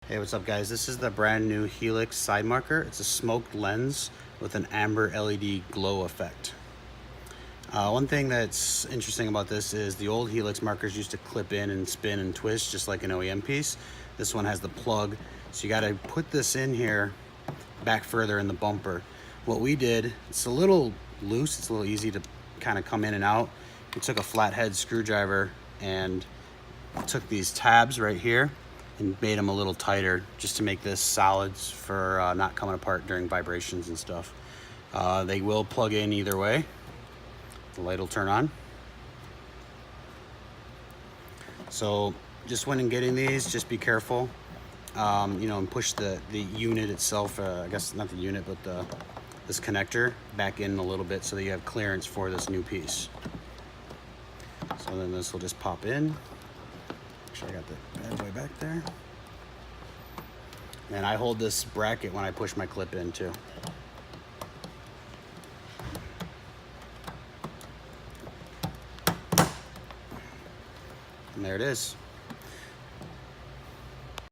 Hey, what's up guys? This is the brand new Helix side marker. It's a smoked lens with an amber LED glow effect. One thing that's interesting about this is the old Helix markers used to clip in and spin and twist just like an OEM piece. This one has the plug, so you gotta put this in here back further in the bumper. What we did, it's a little loose, it's a little easy to kind of come in and out. We took a flathead screwdriver and took these tabs right here and made them a little tighter just to make this solid for not coming apart during vibrations and stuff. They will plug in either way. The light will turn on. So just when getting these, just be careful, and push the unit itself, I guess not the unit, but this connector back in a little bit so that you have clearance for this new piece. So then this will just pop in. Make sure I got the bad boy back there. And I hold this bracket when I push my clip in too. And there it is.